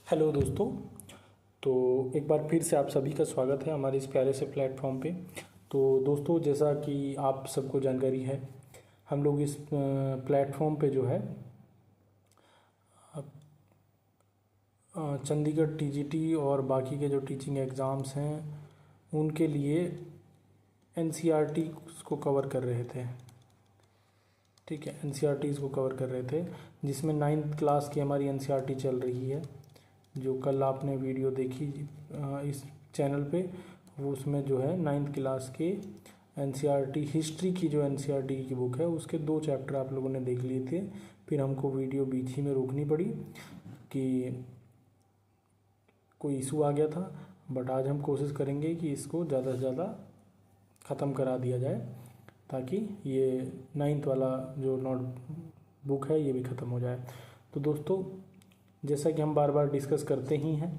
Hello दोस्तों। तो एक बार फिर से आप सभी का स्वागत है हमारे इस प्यारे से प्लेटफॉर्म पे। तो दोस्तों, जैसा कि आप सबको जानकारी है, हम लोग इस प्लेटफॉर्म पे जो है चंडीगढ़ टीजीटी और बाकी के जो टीचिंग एग्ज़ाम्स हैं उनके लिए एनसीईआरटी को कवर कर रहे थे। ठीक है, एनसीईआरटीज़ को कवर कर रहे थे, जिसमें 9th क्लास की हमारी एनसीईआरटी चल रही है। जो कल आपने वीडियो देखी इस चैनल पे, वो उसमें जो है 9th क्लास के एनसीईआरटी हिस्ट्री की जो एनसीईआरटी की बुक है उसके 2 चैप्टर आप लोगों ने देख लिए थे। फिर हमको वीडियो बीच ही में रोकनी पड़ी कि कोई इशू आ गया था, बट आज हम कोशिश करेंगे कि इसको ज़्यादा से ज़्यादा ख़त्म करा दिया जाए ताकि ये 9th वाला जो नोट बुक है ये भी ख़त्म हो जाए। तो दोस्तों, जैसा कि हम बार बार डिस्कस करते ही हैं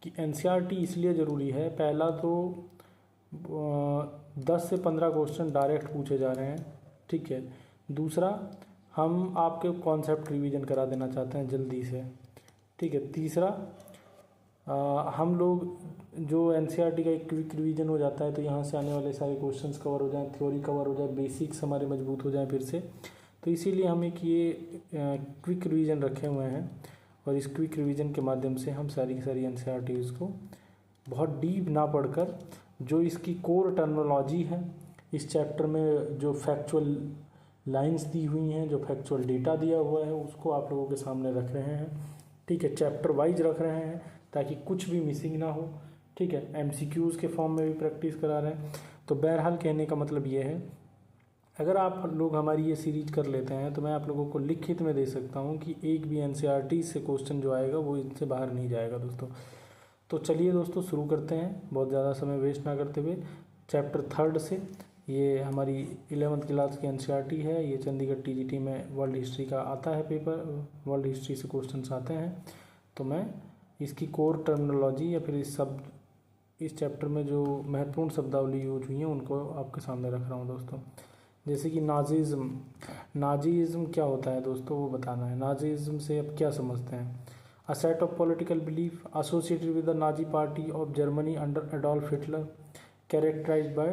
कि एनसीईआरटी इसलिए ज़रूरी है। पहला तो 10 से 15 क्वेश्चन डायरेक्ट पूछे जा रहे हैं। ठीक है। दूसरा, हम आपके कॉन्सेप्ट रिवीजन करा देना चाहते हैं जल्दी से। ठीक है। तीसरा, हम लोग जो एनसीईआरटी का एक क्विक रिवीजन हो जाता है तो यहाँ से आने वाले सारे क्वेश्चंस कवर हो जाएं, थ्योरी कवर हो जाए, बेसिक्स हमारे मजबूत हो जाएं फिर से। तो इसीलिए हम एक ये क्विक रिवीजन रखे हुए हैं और इस क्विक रिवीजन के माध्यम से हम सारी की सारी एनसीईआरटीज़ को बहुत डीप ना पढ़कर जो इसकी कोर टर्मिनोलॉजी है, इस चैप्टर में जो फैक्चुअल लाइंस दी हुई हैं, जो फैक्चुअल डेटा दिया हुआ है, उसको आप लोगों के सामने रख रहे हैं। ठीक है। चैप्टर वाइज रख रहे हैं ताकि कुछ भी मिसिंग ना हो। ठीक है। एमसीक्यूज़ के फॉर्म में भी प्रैक्टिस करा रहे हैं। तो बहरहाल कहने का मतलब ये है, अगर आप लोग हमारी ये सीरीज कर लेते हैं तो मैं आप लोगों को लिखित में दे सकता हूँ कि एक भी एनसीईआरटी से क्वेश्चन जो आएगा वो इनसे बाहर नहीं जाएगा दोस्तों। तो चलिए दोस्तों, शुरू करते हैं बहुत ज़्यादा समय वेस्ट ना करते हुए। चैप्टर 3 से, ये हमारी 11th क्लास की एनसीईआरटी है। ये चंडीगढ़ टीजीटी में वर्ल्ड हिस्ट्री का आता है पेपर, वर्ल्ड हिस्ट्री से क्वेश्चन आते हैं। तो मैं इसकी कोर टर्मिनोलॉजी या फिर इस चैप्टर में जो महत्वपूर्ण शब्दावली यूज हुई हैं उनको आपके सामने रख रहा हूँ दोस्तों। जैसे कि नाजीज़म क्या होता है दोस्तों, वो बताना है। नाजीज़म से आप क्या समझते हैं? A set of political belief associated with the Nazi party of Germany under Adolf Hitler, characterised by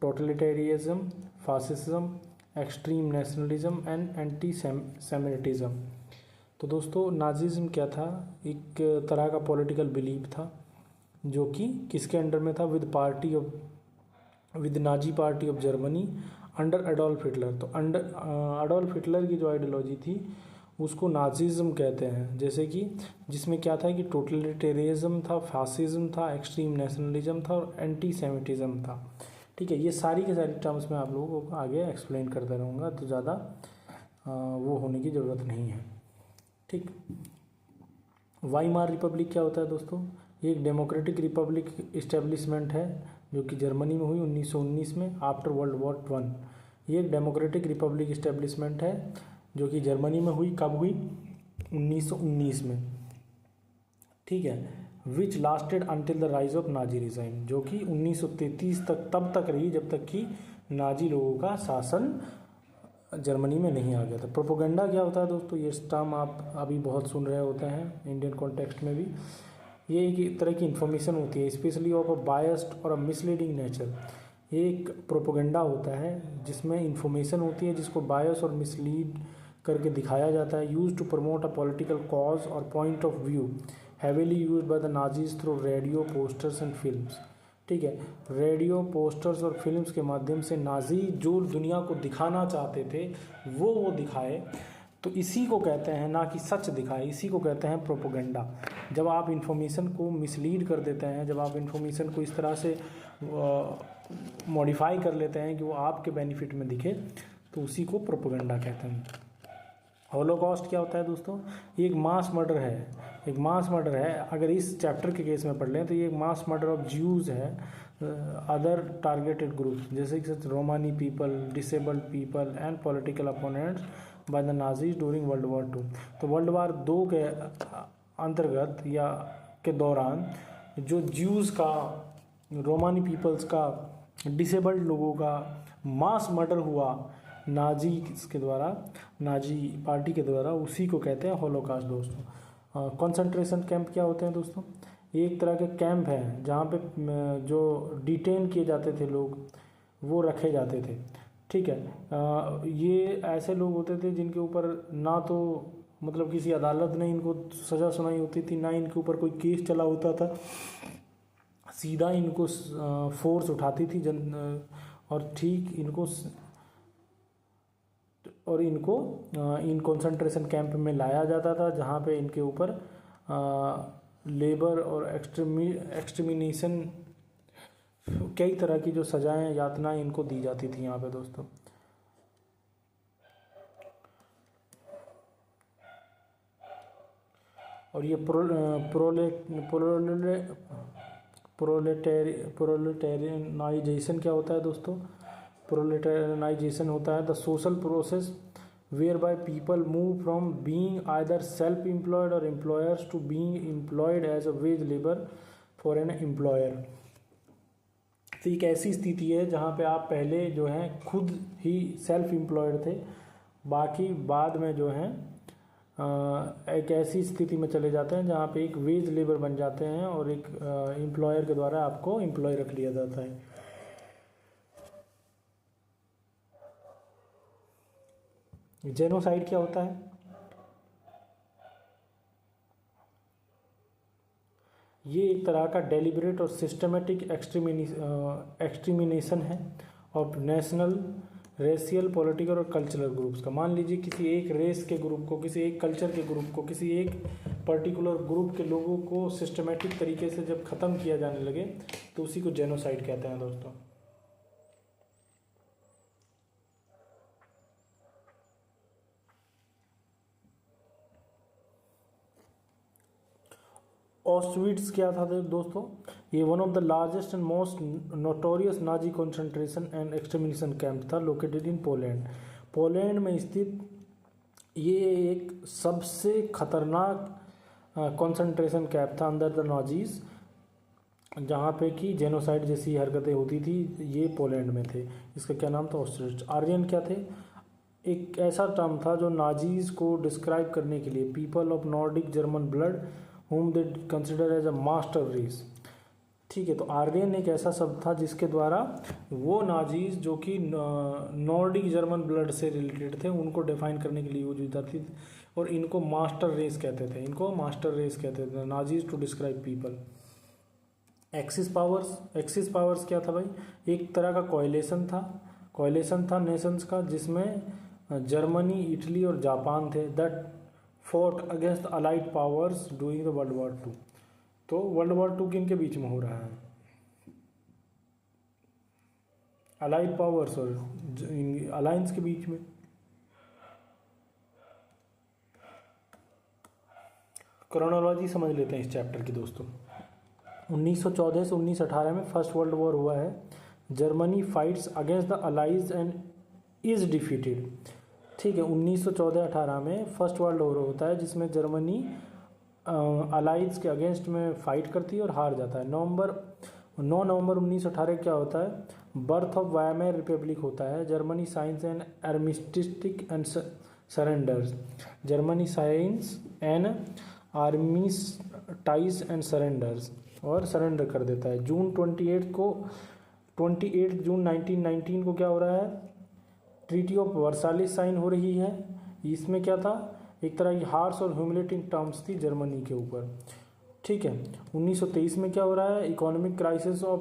totalitarianism, fascism, extreme nationalism and antisemitism. तो दोस्तों, नाजीज़म क्या था? एक तरह का पॉलिटिकल बिलीफ था जो कि किसके अंडर में था? With Nazi party of Germany under Adolf Hitler. तो अंडर एडोल्फ हिटलर की जो आइडियोलॉजी थी उसको नाजीज़म कहते हैं। जैसे कि जिसमें क्या था कि टोटलिटेरियनिज्म था, फासिज्म था, एक्सट्रीम नेशनलिज्म था और एंटी सेमिटिज्म था। ठीक है। ये सारी के सारी टर्म्स में आप लोगों को आगे एक्सप्लेन करता रहूँगा, तो ज़्यादा वो होने की ज़रूरत नहीं है। ठीक। वाइमार रिपब्लिक क्या होता है दोस्तों? ये एक डेमोक्रेटिक रिपब्लिक इस्टेब्लिशमेंट है जो कि जर्मनी में हुई 1919 में, आफ्टर वर्ल्ड वॉर 1। ये एक डेमोक्रेटिक रिपब्लिक इस्टेब्लिशमेंट है जो कि जर्मनी में हुई। कब हुई? 1919 में। ठीक है। Which lasted until the rise of Nazi regime, जो कि 1933 तब तक रही जब तक कि नाजी लोगों का शासन जर्मनी में नहीं आ गया था। प्रोपोगेंडा क्या होता है दोस्तों? ये टर्म आप अभी बहुत सुन रहे होते हैं इंडियन कॉन्टेक्स्ट में भी। ये एक तरह की इन्फॉर्मेशन होती है, स्पेशली ऑफ अ बायस्ड और अ मिसलीडिंग नेचर। ये एक प्रोपोगेंडा होता है जिसमें इन्फॉर्मेशन होती है जिसको बायस और मिसलीड करके दिखाया जाता है। Use to promote a political cause और point of view, heavily use by the Nazis through radio, posters and films. ठीक है। रेडियो, पोस्टर्स और फिल्म्स के माध्यम से नाजी जो दुनिया को दिखाना चाहते थे वो दिखाए। तो इसी को कहते हैं, ना कि सच दिखाए, इसी को कहते हैं प्रोपोगेंडा। जब आप इन्फॉर्मेशन को मिसलीड कर देते हैं, जब आप इन्फॉर्मेशन को इस तरह से मॉडिफाई कर लेते हैं कि वो आपके बेनिफिट में दिखे, तो उसी को प्रोपोगेंडा कहते हैं। हॉलोकॉस्ट क्या होता है दोस्तों? ये एक मास मर्डर है। एक मास मर्डर है, अगर इस चैप्टर के केस में पढ़ लें तो ये एक मास मर्डर ऑफ ज्यूज़ है, अदर टारगेटेड ग्रुप्स जैसे कि Romani people, disabled people and political opponents by the Nazis during World War 2। तो वर्ल्ड वार 2 के अंतर्गत या के दौरान जो ज्यूज़ का, रोमानी पीपल्स का, डिसेबल्ड लोगों का मास मर्डर हुआ नाजी के द्वारा, नाजी पार्टी के द्वारा, उसी को कहते हैं हॉलोकास्ट दोस्तों। कंसंट्रेशन कैंप क्या होते हैं दोस्तों? एक तरह के कैंप हैं जहाँ पे जो डिटेन किए जाते थे लोग, वो रखे जाते थे। ठीक है, ये ऐसे लोग होते थे जिनके ऊपर ना तो मतलब किसी अदालत ने इनको सज़ा सुनाई होती थी, ना इनके ऊपर कोई केस चला होता था, सीधा इनको फोर्स उठाती थी और ठीक इनको इन कंसंट्रेशन कैंप में लाया जाता था, जहाँ पे इनके ऊपर लेबर और एक्सटर्मिनेशन कई तरह की जो सजाएं यातनाएं इनको दी जाती थी यहाँ पे दोस्तों। और ये प्रोलेटेरियनाइजेशन क्या होता है दोस्तों? प्रोलेटेरियनाइजेशन होता है the social process whereby people move from being either self employed और employers to being employed as a wage labour for an employer. तो एक ऐसी स्थिति है जहाँ पे आप पहले जो है खुद ही सेल्फ एम्प्लॉयड थे, बाकी बाद में जो है एक ऐसी स्थिति में चले जाते हैं जहाँ पे एक वेज लेबर बन जाते हैं और एक एम्प्लॉयर के द्वारा आपको एम्प्लॉय रख लिया जाता है। जेनोसाइड क्या होता है? ये एक तरह का डेलिबरेट और सिस्टमेटिक एक्सट्रीमिनेशन है ऑफ नेशनल, रेशियल, पॉलिटिकल और कल्चरल ग्रुप्स का। मान लीजिए किसी एक रेस के ग्रुप को, किसी एक कल्चर के ग्रुप को, किसी एक पर्टिकुलर ग्रुप के लोगों को सिस्टमेटिक तरीके से जब ख़त्म किया जाने लगे तो उसी को जेनोसाइड कहते हैं दोस्तों। ऑस्टविट्स क्या था दोस्तों? ये one of the largest and most notorious Nazi concentration and extermination camp था लोकेटेड इन पोलैंड। पोलैंड में स्थित ये एक सबसे खतरनाक कंसंट्रेशन कैंप था अंडर द नाजीज, जहाँ पे कि जेनोसाइड जैसी हरकतें होती थी। ये पोलैंड में थे। इसका क्या नाम था? ऑस्टविट्स। आर्यन क्या थे? एक ऐसा टर्म था जो नाजीज को डिस्क्राइब करने के लिए people of Nordic German blood whom they consider as a master race। ठीक है, तो आर्यन एक ऐसा शब्द था जिसके द्वारा वो नाजीज जो कि नॉर्डिक जर्मन ब्लड से रिलेटेड थे उनको डिफाइन करने के लिए यूज होती थी, और इनको मास्टर रेस कहते थे। इनको मास्टर रेस कहते थे, Nazis to describe people. Axis powers क्या था भाई? एक तरह का कोएलिशन था नेशंस का, जिसमें जर्मनी, इटली और जापान थे, that fought against Allied powers during the World War two. तो वर्ल्ड वॉर टू किन के बीच में हो रहा है? अलाइड पावर्स और अलायंस के बीच में। क्रोनोलॉजी समझ लेते हैं इस चैप्टर की दोस्तों। 1914 से 1918 में फर्स्ट वर्ल्ड वॉर हुआ है। Germany fights against the Allies and is defeated. ठीक है, 1914-18 में फर्स्ट वर्ल्ड वॉर होता है जिसमें जर्मनी अलाइज के अगेंस्ट में फाइट करती है और हार जाता है। 9 नवंबर 1918 क्या होता है? बर्थ ऑफ वायमेर रिपब्लिक होता है। Germany signs and armistice and surrenders. Germany signs and armistice and surrenders, और सरेंडर कर देता है। 28 जून 1919 को क्या हो रहा है? ट्रीटी ऑफ वर्साइलेस साइन हो रही है। इसमें क्या था? एक तरह की हार्श और ह्यूमिलेटिंग टर्म्स थी जर्मनी के ऊपर। ठीक है, 1923 में क्या हो रहा है? Economic crisis of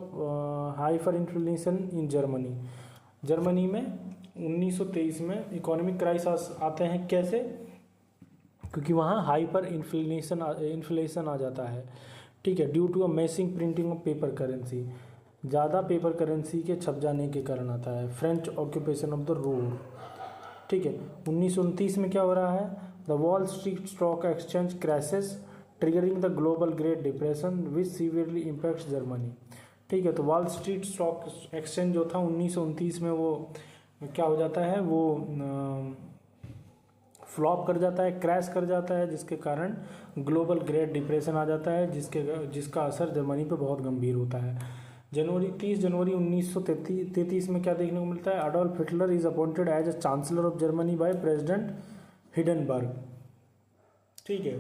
hyper inflation in Germany में 1923 में इकोनॉमिक क्राइसिस आते हैं। कैसे? क्योंकि वहाँ हाइपर इन्फ्लेशन आ जाता है। ठीक है, due to a massing printing of paper currency, ज़्यादा पेपर करेंसी के छप जाने के कारण आता है। French occupation of the Ruhr. ठीक है, 1929 में क्या हो रहा है? The Wall Street stock exchange crashes triggering the global Great Depression which severely impacts Germany. ठीक है, तो वॉल स्ट्रीट स्टॉक एक्सचेंज जो था 1929 में वो क्या हो जाता है? वो फ्लॉप कर जाता है, क्रैश कर जाता है, जिसके कारण ग्लोबल ग्रेट डिप्रेशन आ जाता है, जिसका असर जर्मनी पे बहुत गंभीर होता है। 30 जनवरी 1933 में क्या देखने को मिलता है? Adolf Hitler is appointed as a chancellor of Germany by President Hindenburg. ठीक है,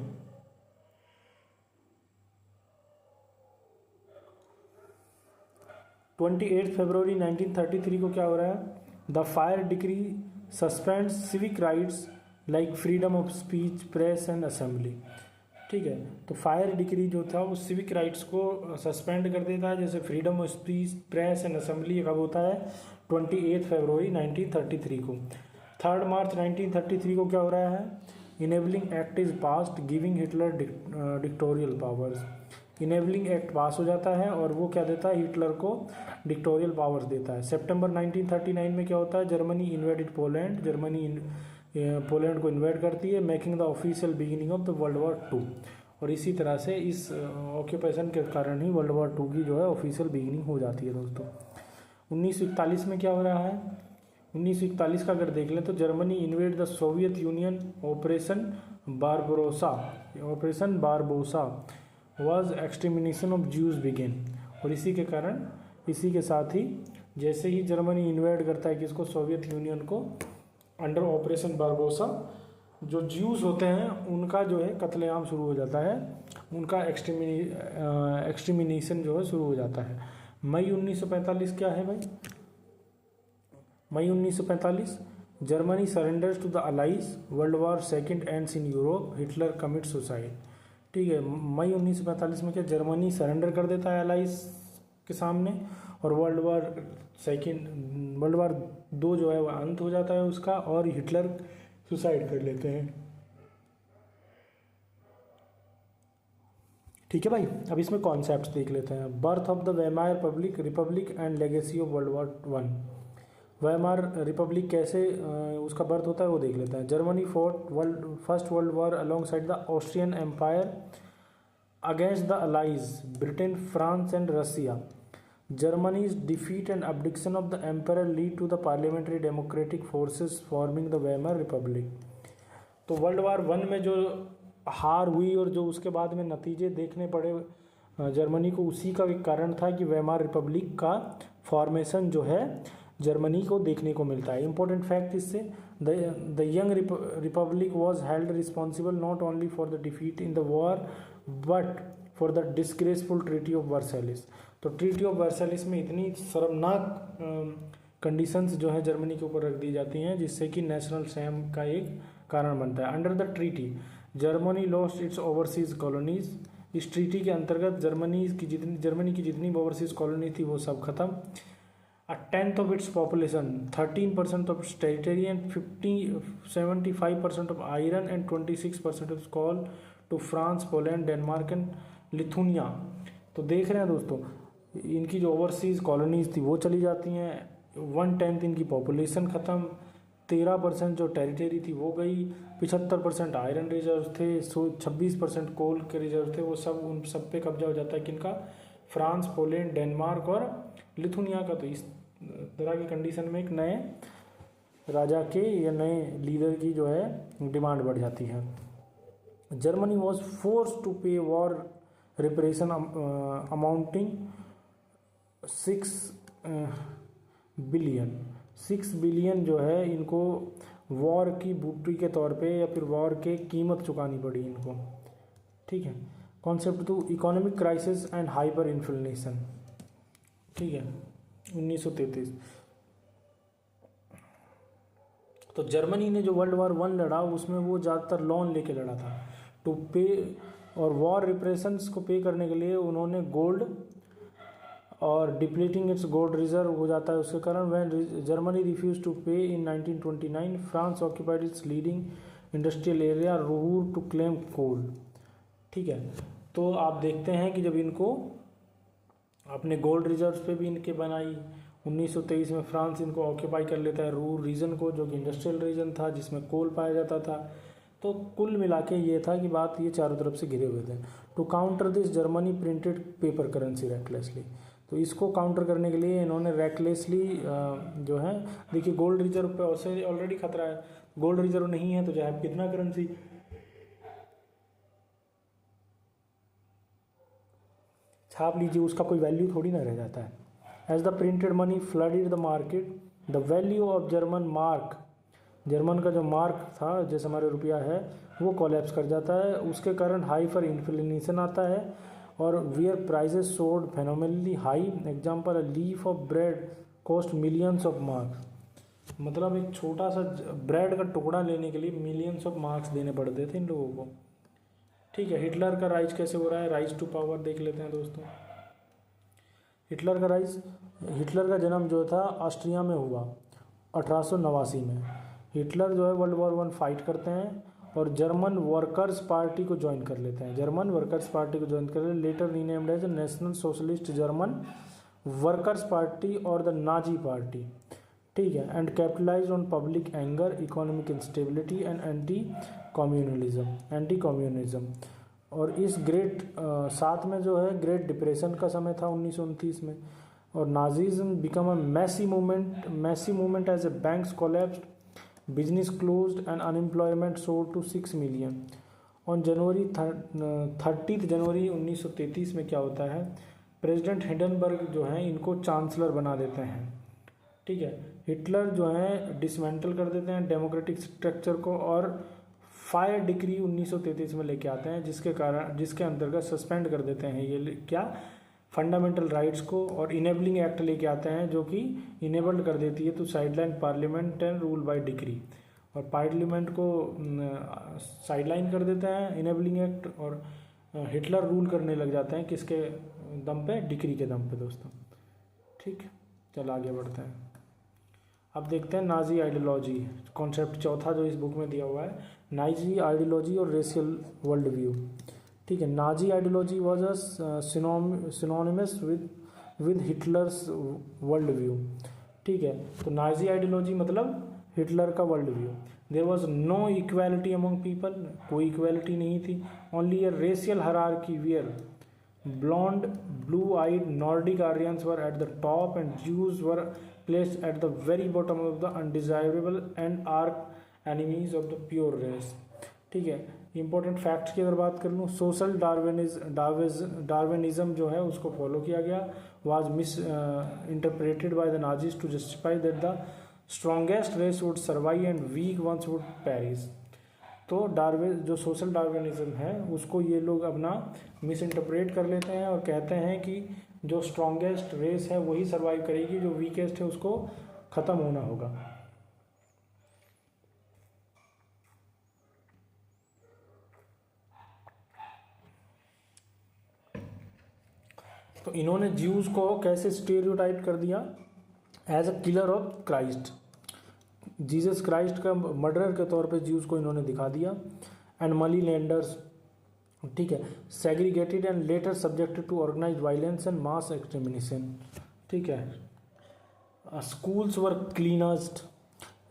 28 फरवरी 1933 को क्या हो रहा है, the fire decree suspends civic rights like freedom of speech, press and assembly. ठीक है, तो फायर डिक्री जो था वो सिविक राइट्स को सस्पेंड कर देता है, जैसे freedom of speech, press and assembly कब होता है, 28 फरवरी 1933 को। 3 मार्च 1933 को क्या हो रहा है, enabling act is passed giving Hitler dictatorial powers. Enabling act पास हो जाता है और वो क्या देता है, हिटलर को डिक्टोरियल पावर्स देता है। सितंबर 1939 में क्या होता है, Germany invaded Poland, Germany Poland को इन्वेड करती है, making the official beginning of the World War 2। और इसी तरह से इस ऑक्यूपेशन के कारण ही वर्ल्ड वॉर 2 की जो है ऑफिशियल बिगिनिंग हो जाती है दोस्तों। 1941 में क्या हो रहा है, 1941 का अगर देख लें तो Germany invade the Soviet Union, Operation Barbarossa, Operation Barbarossa was extermination of Jews began. और इसी के कारण, इसी के साथ ही जैसे ही जर्मनी इन्वेड करता है किसको, सोवियत यूनियन को, अंडर ऑपरेशन बारबोसा जो ज्यूज होते हैं उनका जो है कत्लेआम शुरू हो जाता है, उनका एक्सटर्मिनेशन जो है शुरू हो जाता है। मई 1945 क्या है भाई, मई 1945 Germany surrenders to the Allies, World War second ends in Europe, Hitler commit suicide. ठीक है, मई 1945 में क्या जर्मनी सरेंडर कर देता है अलाइज के सामने, और world War second, world War 2 जो है वह अंत हो जाता है उसका, और हिटलर सुसाइड कर लेते हैं। ठीक है भाई, अब इसमें कॉन्सेप्ट्स देख लेते हैं। Birth of the Weimar public republic and legacy of World War 1। Weimar republic कैसे उसका बर्थ होता है वो देख लेते हैं। Germany fought first World War alongside the Austrian empire against the allies Britain, France and Russia. Germany's defeat and abdication of the emperor lead to the parliamentary democratic forces forming the Weimar Republic। तो world war 1 में जो हार हुई और जो उसके बाद में नतीजे देखने पड़े जर्मनी को, उसी का एक कारण था कि वेमार रिपब्लिक का फॉर्मेशन जो है जर्मनी को देखने को मिलता है। इंपॉर्टेंट फैक्ट इससे, the young republic was held responsible not only for the defeat in the war but for the disgraceful treaty of Versailles. तो ट्रीटी ऑफ वर्सैलिस में इतनी शर्मनाक कंडीशंस जो है जर्मनी के ऊपर रख दी जाती हैं जिससे कि नेशनल शैम का एक कारण बनता है। Under the treaty Germany lost its overseas colonies. इस ट्रीटी के अंतर्गत जर्मनी की जितनी ओवरसीज कॉलोनी थी वो सब खत्म। A tenth of its population, 13% of its territory and 75% of iron and 26% of coal to France, Poland, Denmark and Lithuania। तो देख रहे हैं दोस्तों, इनकी जो ओवरसीज़ कॉलोनीज़ थी वो चली जाती हैं, 1/10 इनकी पॉपुलेशन ख़त्म, 13% जो टेरिटरी थी वो गई, 75% आयरन रिजर्व थे, 26% कोल के रिजर्व थे, वो सब उन सब पे कब्जा हो जाता है किनका, फ्रांस, पोलैंड, डेनमार्क और लिथुनिया का। तो इस तरह की कंडीशन में एक नए राजा के या नए लीडर की जो है डिमांड बढ़ जाती है। जर्मनी वॉज फोर्स टू पे वॉर रिपरेशन अमाउंटिंग 6 बिलियन जो है इनको वॉर की बूटी के तौर पे या फिर वॉर के कीमत चुकानी पड़ी इनको। ठीक है, concept 2 economic crisis and hyper inflation. ठीक है, 1933 तो जर्मनी ने जो वर्ल्ड वॉर 1 लड़ा उसमें वो ज़्यादातर लोन लेके लड़ा था टू पे, और वॉर रिप्रेशंस को पे करने के लिए उन्होंने गोल्ड और डिप्लीटिंग इट्स गोल्ड रिजर्व हो जाता है उसके कारण। When Germany refuse to pay in 1929 France occupied its leading industrial area Ruhr to claim coal. ठीक है, तो आप देखते हैं कि जब इनको अपने गोल्ड रिजर्व्स पे भी इनके बनाई, 1923 में फ्रांस इनको ऑक्यूपाई कर लेता है रूर रीजन को, जो कि इंडस्ट्रियल रीजन था जिसमें कोल पाया जाता था। तो कुल मिला के ये था कि बात ये चारों तरफ से घिरे हुए थे। To counter this Germany printed paper currency recklessly. तो इसको काउंटर करने के लिए इन्होंने रैकलेसली जो है, देखिए गोल्ड रिजर्व पे ऑलरेडी खतरा है, गोल्ड रिजर्व नहीं है तो चाहे आप कितना करेंसी छाप लीजिए उसका कोई वैल्यू थोड़ी ना रह जाता है। As the printed money flooded the market the value of German mark, German का जो मार्क था जैसे हमारे रुपया है वो कोलैप्स कर जाता है, उसके कारण हाइपर इन्फ्लेशन आता है और where prices soared phenomenally high. Example, a leaf of bread cost millions of marks. मतलब एक छोटा सा ब्रेड का टुकड़ा लेने के लिए मिलियंस ऑफ मार्क्स देने पड़ते थे इन लोगों को। ठीक है, हिटलर का राइज कैसे हो रहा है, राइज टू पावर देख लेते हैं दोस्तों। हिटलर का जन्म जो था ऑस्ट्रिया में हुआ 1889 में। हिटलर जो है वर्ल्ड वॉर 1 फाइट करते हैं और जर्मन वर्कर्स पार्टी को ज्वाइन कर लेते हैं। Later renamed as National Socialist German Workers Party और द नाजी पार्टी। ठीक है, and capitalise on public anger, economic instability and anti communism. और इस साथ में जो है ग्रेट डिप्रेशन का समय था 1929 में। और Nazism become a mass movement as a banks collapsed, business closed and unemployment soar to 6 million. On 30 जनवरी 1933 में क्या होता है, प्रेसिडेंट हिंडनबर्ग जो हैं इनको चांसलर बना देते हैं। ठीक है, हिटलर जो है डिसमेंटल कर देते हैं डेमोक्रेटिक स्ट्रक्चर को और फायर डिक्री 1933 में लेके आते हैं, जिसके अंतर्गत सस्पेंड कर देते हैं ये क्या, फंडामेंटल राइट्स को, और इनेबलिंग एक्ट लेके आते हैं जो कि इनेबल्ड कर देती है to sideline parliament and rule by decree. और पार्लियामेंट को साइडलाइन कर देते हैं इनेबलिंग एक्ट, और हिटलर रूल करने लग जाते हैं किसके दम पे, डिक्री के दम पे दोस्तों। ठीक, चल आगे बढ़ते हैं। अब देखते हैं नाजी आइडियोलॉजी, कॉन्सेप्ट चौथा जो इस बुक में दिया हुआ है, नाजी आइडियोलॉजी और रेशियल वर्ल्ड व्यू। ठीक है, Nazi ideology was a synonymous with Hitler's world view. ठीक है, तो नाजी आइडियोलॉजी मतलब हिटलर का world view. There was no equality among people, कोई इक्वालिटी नहीं थी। Only a racial hierarchy where blonde, blue-eyed Nordic Aryans were at the top and Jews were placed at the very bottom of the undesirable and arch enemies of the pure race। ठीक है, important facts की अगर बात कर लूँ, social Darwinism जो है उसको फॉलो किया गया, was misinterpreted by the Nazis to justify that the strongest race would survive and weak ones would perish. तो जो सोशल डार्विनिज्म है उसको ये लोग अपना मिस इंटरप्रेट कर लेते हैं और कहते हैं कि जो स्ट्रॉन्गेस्ट रेस है वही सर्वाइव करेगी, जो वीकेस्ट है उसको ख़त्म होना होगा। तो इन्होंने ज्यूज़ को कैसे स्टेरियोटाइप कर दिया, as a killer of Christ, Jesus Christ का मर्डरर के तौर पे ज्यूज़ को इन्होंने दिखा दिया। एंड मनी लैंडर्स, ठीक है, segregated and later subjected to organised violence and mass extermination. ठीक है, स्कूल्स वर क्लीनस्ड,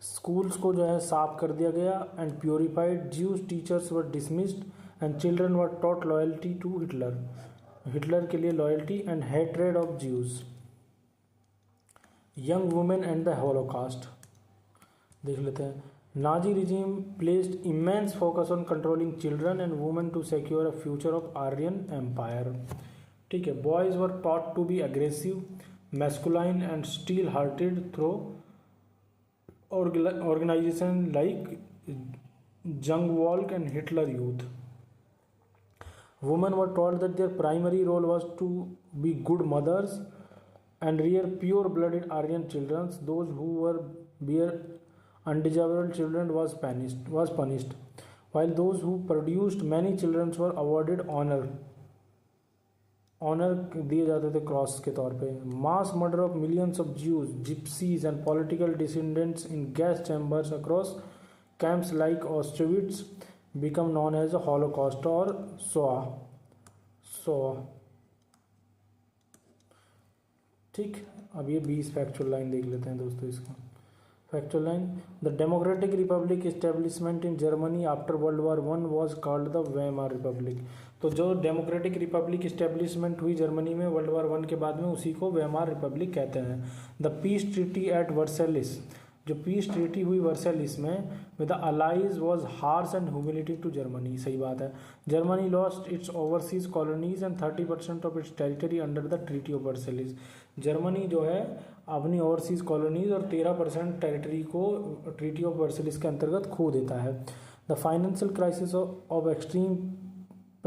स्कूल्स को जो है साफ कर दिया गया। And purified, Jews teachers were dismissed and children were taught loyalty to Hitler, Hitler के लिए loyalty and hatred of Jews. Young women and the Holocaust देख लेते हैं। Nazi regime placed immense focus on controlling children and women to secure a future of Aryan empire. ठीक है, boys were taught to be aggressive, masculine and steel hearted through organisation like Jungvolk and Hitler youth. Women were told that their primary role was to be good mothers and rear pure-blooded Aryan children. Those who were bear undesirable children was punished, while those who produced many children were awarded honor दिए जाते थे cross के तौर पे। Mass murder of millions of Jews, gypsies and political descendants in gas chambers across camps like Auschwitz become known as a Holocaust और Shoah. ठीक, अब ये 20 फैक्चुअल लाइन देख लेते हैं दोस्तों। इसका factual line, the democratic Republic establishment in Germany after World War 1 was called the Weimar Republic. तो जो डेमोक्रेटिक रिपब्लिक इस्टेब्लिशमेंट हुई जर्मनी में वर्ल्ड वॉर 1 के बाद में, उसी को वेमार रिपब्लिक कहते हैं। The peace treaty at Versailles, जो पीस ट्रीटी हुई वर्सेलिस में with the Allies was harsh and humility to Germany. सही बात है, Germany lost its overseas colonies and 30% of its territory under the treaty of Versailles. Germany जो है अपनी overseas colonies और 13% टेरिटरी को ट्रीटी ऑफ वर्सेलिस के अंतर्गत खो देता है। The financial crisis of extreme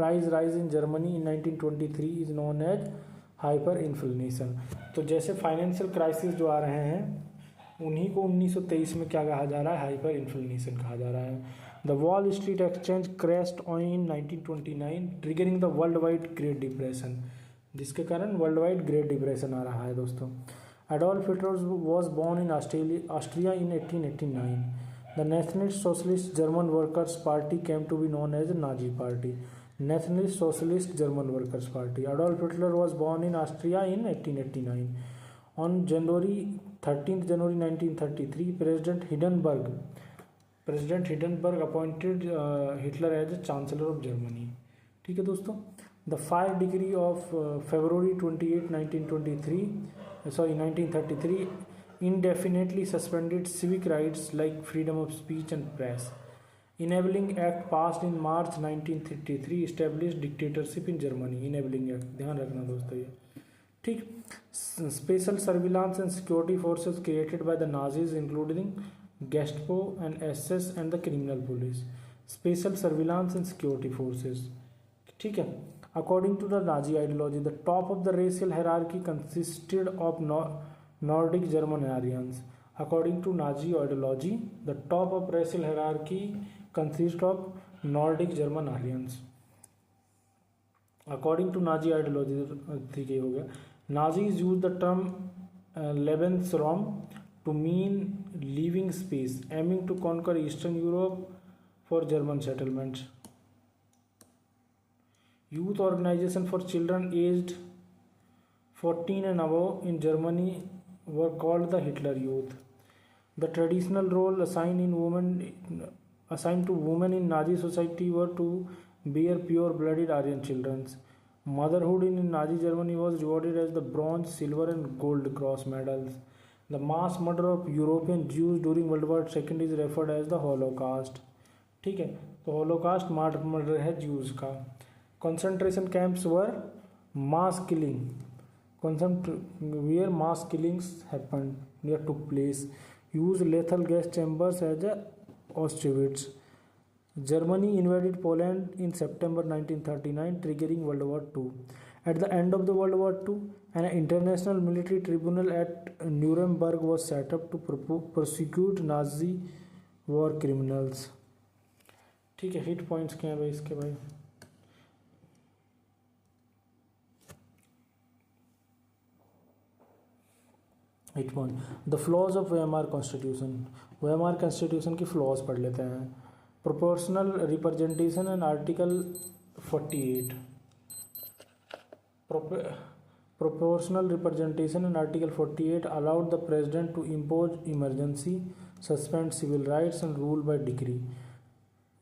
price rise in Germany in 1923 is known as hyperinflation. तो जैसे फाइनेंशियल क्राइसिस जो आ रहे हैं उन्हीं को 1923 में क्या कहा जा रहा है, हाइपर इन्फ्लेशन कहा जा रहा है। The Wall Street exchange crashed in 1929 triggering the worldwide Great Depression, जिसके कारण वर्ल्ड वाइड ग्रेट डिप्रेशन आ रहा है दोस्तों। Adolf Hitler was born in Austria in 1889। The Nationalist Socialist German Workers party came to be known as Nazi party. Nationalist Socialist German Workers Party. Adolf Hitler was born in Austria in 1889. On January 13th January 1933, President Hindenburg appointed Hitler as Chancellor of Germany. ठीक है दोस्तों। The Fire Decree of February 28, 1933 indefinitely suspended civic rights like freedom of speech and press. Enabling Act passed in March 1933 established dictatorship in Germany. Enabling Act ध्यान रखना दोस्तों ये, ठीक। Special surveillance and security forces created by the Nazis including Gestapo and SS and the criminal police. Special surveillance and security forces, ठीक है। According to the Nazi ideology, the top of the racial hierarchy consisted of Nordic German Aryans. According to Nazi ideology, the top of racial hierarchy consist of Nordic German Aryans. According to Nazi ideology, ठीक है हो गया। Nazis used the term Lebensraum to mean living space, aiming to conquer Eastern Europe for German settlements. Youth organization for children aged 14 and above in Germany were called the Hitler Youth. The traditional role assigned to women in Nazi society were to bear pure-blooded Aryan children. Motherhood in Nazi Germany was rewarded as the Bronze, Silver and Gold Cross medals. The mass murder of European Jews during World War II is referred as the Holocaust. ठीक है, तो Holocaust murder है Jews का। Concentration camps were mass killing. Where mass killings happened, took place. Used lethal gas chambers as Auschwitz. Germany invaded Poland in September 1939, triggering World War II. At the end of the World War II, an international military tribunal at Nuremberg was set up to prosecute Nazi war criminals. ठीक है, hit points क्या है भाई इसके भाई? Hit point, the flaws of Weimar constitution. Weimar constitution की flaws पढ़ लेते हैं। Proportional representation and article 48। Proportional representation in Article 48 allowed the President to impose emergency, suspend civil rights and rule by decree,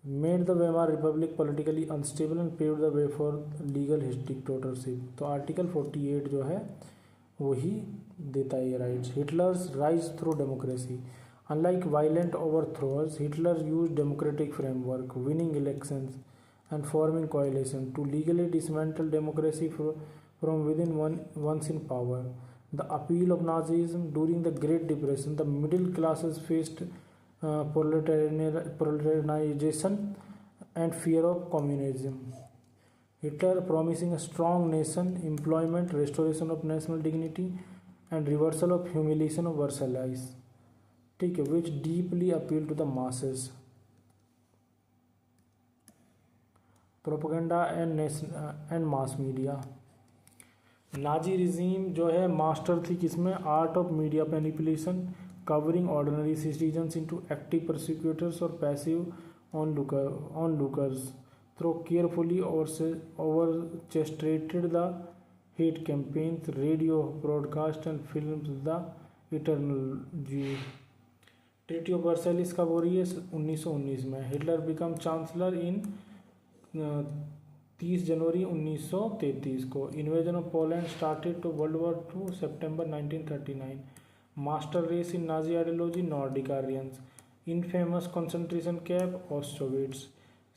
made the Weimar Republic politically unstable and paved the way for legal dictatorship. तो article 48 जो है वही देता है ये rights. Hitler's rise through democracy. Unlike violent overthrowers, Hitler use democratic framework, winning elections and forming coalition to legally dismantle democracy from within once in power. The appeal of Nazism during the Great Depression, the middle classes faced proletarianization and fear of communism. Hitler promising a strong nation, employment, restoration of national dignity and reversal of humiliation of Versailles, ठीक है, which deeply appealed to the masses. Propaganda and mass media. Nazi regime जो है master थी किसमें? Art of media manipulation, covering ordinary citizens into active prosecutors और passive onlookers through carefully orchestrated the hate campaigns, radio broadcast and films the eternal Jew. Treaty of Versailles कब हो रही है? 1919 में। हिटलर बिकम चांसलर इन 30 जनवरी 1933 को। Invasion of Poland started to World War II September 1939। Master race in Nazi ideology Nordic Aryans. Infamous concentration camp Auschwitz.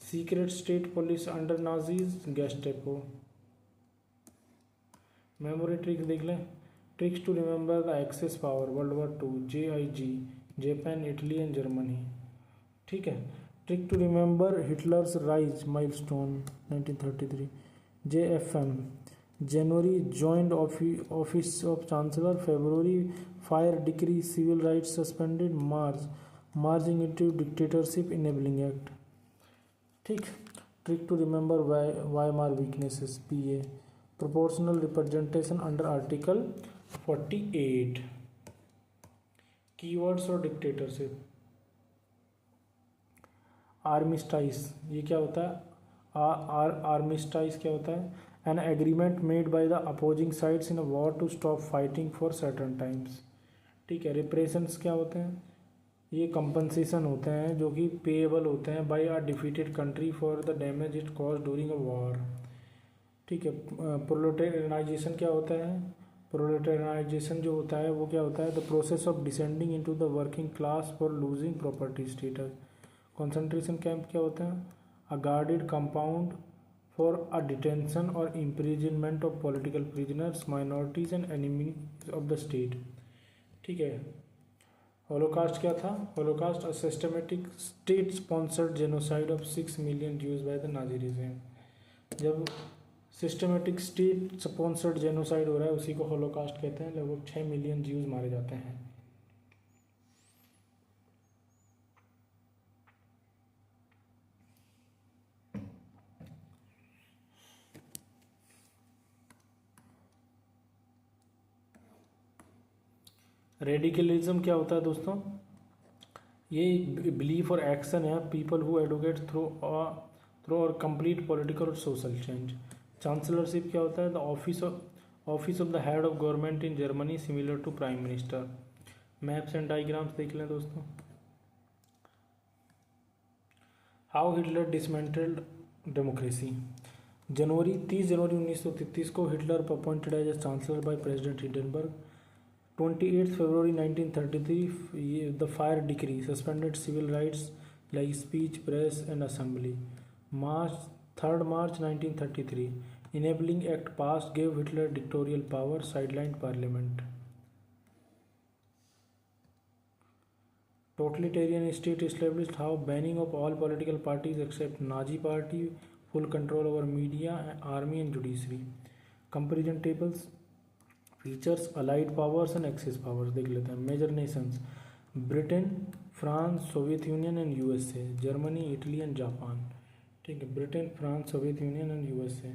Secret state police under Nazis Gestapo. Memory tricks देख लें। Tricks to remember the axis power World War II JIG Japan Italy and Germany, ठीक है। Trick to remember Hitler's rise milestone 1933। JFM January joint office of chancellor, February fire decree, civil rights suspended, March merging into dictatorship enabling act. ठीक। Trick to remember Weimar weaknesses, PA proportional representation under article 48। Keywords और dictatorship. Armistice, ये क्या होता है? Armistice क्या होता है? An agreement made by the opposing sides in a war to stop fighting for certain times. ठीक है। रिप्रेशंस क्या होते हैं? ये कंपनसेशन होते हैं जो कि पेएबल होते हैं by a defeated country for the damage it cause during a war. ठीक है। प्रोलेटाराइजेशन क्या होता है? प्रोलेटाराइजेशन जो होता है वो क्या होता है? The process of descending into the working class for losing property status. Concentration camp क्या होता है? A guarded compound for a detention और imprisonment of political prisoners, minorities and enemies of the state. ठीक है। होलोकास्ट क्या था? Holocaust a systematic state sponsored genocide of 6 million Jews by the Nazi regime. जब systematic state sponsored genocide हो रहा है उसी को होलोकास्ट कहते हैं। लगभग 6 मिलियन ज्यूज मारे जाते हैं। रेडिकलिज्म क्या होता है दोस्तों? ये एक बिलीफ और एक्शन है पीपल हु एडवोकेट थ्रू और कंप्लीट पॉलिटिकल और सोशल चेंज। चांसलरशिप क्या होता है? The office of the head of government in Germany similar to prime minister. Maps and diagrams देख लें दोस्तों। How Hitler dismantled democracy. 30 जनवरी 1933 को Hitler appointed as chancellor by president Hindenburg. 28 February 1933 the fire decree suspended civil rights like speech, press and assembly. 3rd March 1933 enabling act passed gave Hitler dictatorial power, sidelined parliament. Totalitarian state established how banning of all political parties except Nazi party, full control over media, army and judiciary. Comparison tables. Features, allied powers and axis powers देख लेते हैं। Major nations, Britain, France, Soviet Union and USA, Germany, Italy and Japan. ठीक है। Britain, France, Soviet Union and USA.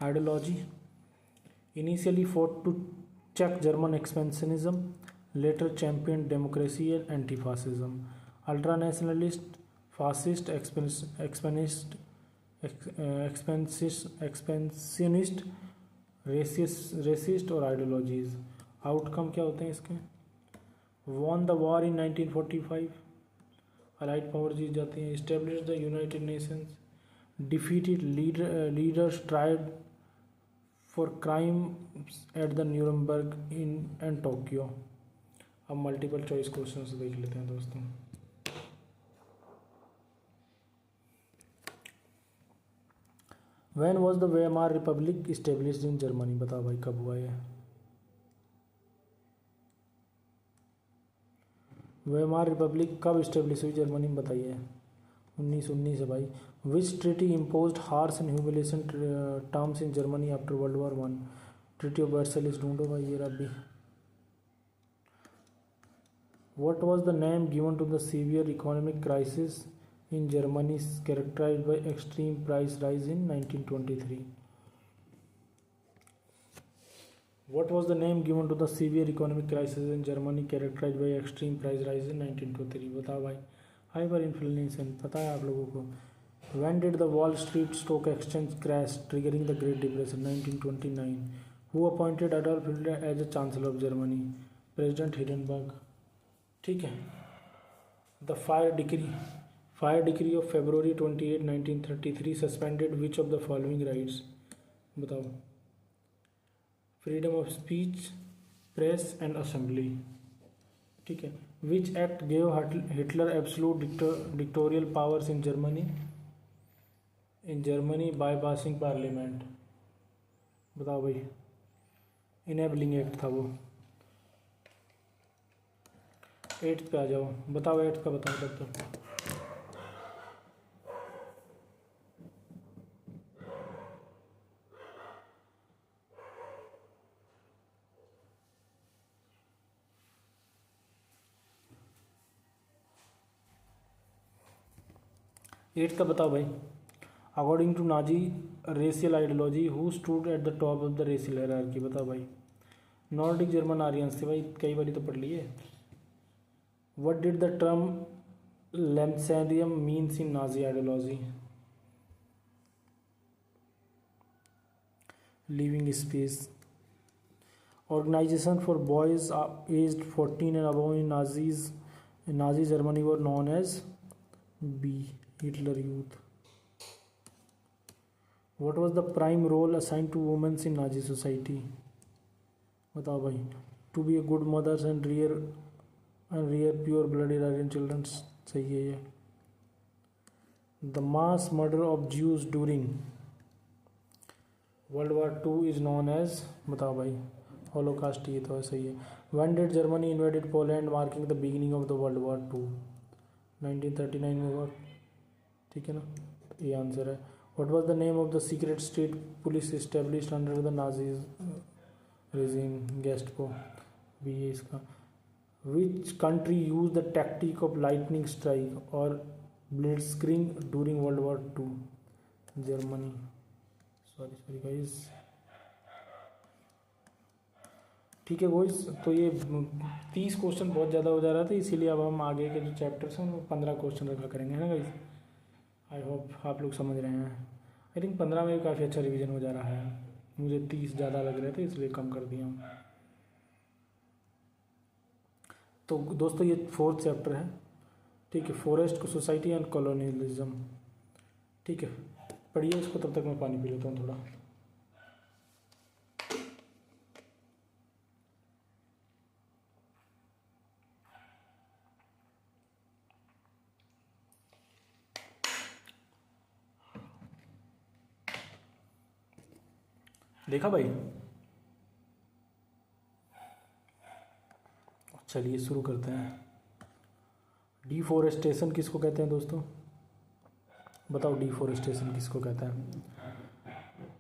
Ideology, initially fought to check German expansionism, later champion democracy and anti fascism. Ultra nationalist, fascist, expansionist, racist और ideologies. Outcome क्या होते हैं इसके? Won the war in 1945, allied power जीत जाती हैं। Establish the United Nations, defeated leaders tried for crime at the Nuremberg in and Tokyo. अब multiple choice question देख लेते हैं दोस्तों। When was the Weimar Republic established in Germany? बताओ भाई कब हुआ ये? वेमार रिपब्लिक कब इस्टेब्लिश हुई जर्मनी में बताइए? 1919 है भाई। Which treaty imposed harsh and humiliation terms in Germany after World War 1? Treaty of Versailles ढूंढो भाई ये रबी। What was the name given to the severe economic crisis in Germany characterized by extreme price rise in 1923? What was the name given to the severe economic crisis in Germany characterized by extreme price rise in 1923? बताओ भाई। Hyper inflation, पता है आप लोगों को। When did the Wall Street Stock Exchange crash triggering the Great Depression? 1929. Who appointed Adolf Hitler as a Chancellor of Germany? President Hindenburg. ठीक है। The fire decree of February 28, 1933 suspended which of the following rights? बताओ। Freedom of speech, press and assembly. ठीक है। Which act gave Hitler absolute dictatorial powers in Germany by passing parliament? बताओ भाई। Enabling act था वो। 8th पे आ जाओ। बताओ 8th का बताओ तब तक। एट्थ का बताओ भाई। According to Nazi racial ideology who stood at the top of the racial hierarchy, बताओ भाई। नॉर्डिक जर्मन आर्यंस थे भाई, कई बार तो पढ़ लिए। What did the term Lebensraum means in Nazi ideology? Living space. Organization for boys aged 14 and above in Nazi Germany were known as B. Hitler Youth. What was the prime role assigned to women in Nazi society? बताओ भाई। To be a good mothers and rear pure blooded Aryan children, सही है ये। The mass murder of Jews during World War II is known as, बताओ भाई। Holocaust, ये तो सही है। When did Germany invaded Poland marking the beginning of the World War II? 1939 में हुआ, ठीक है ना, ये आंसर है। What was the name of the secret state police established under the Nazi regime? Gestapo, भी है इसका। Which country used the tactic of lightning strike or blitzkrieg during World War II? Germany। Sorry guys, ठीक है boys. तो ये 30 question बहुत ज़्यादा हो जा रहा था, इसीलिए अब हम आगे के जो चैप्टर्स हैं उनमें 15 क्वेश्चन रखा करेंगे, है ना गाइस। आई होप आप लोग समझ रहे हैं। आई थिंक 15 में भी काफ़ी अच्छा रिवीजन हो जा रहा है। मुझे 30 ज़्यादा लग रहे थे, इसलिए कम कर दिया हूँ। तो दोस्तों ये 4th चैप्टर है, ठीक है, फॉरेस्ट सोसाइटी एंड कॉलोनियलिज्म। ठीक है, पढ़िए इसको, तब तक मैं पानी पी लेता हूँ थोड़ा। देखा भाई। चलिए शुरू करते हैं। डिफोरेस्टेशन किसको कहते हैं दोस्तों? बताओ, डिफोरेस्टेशन किसको कहते हैं?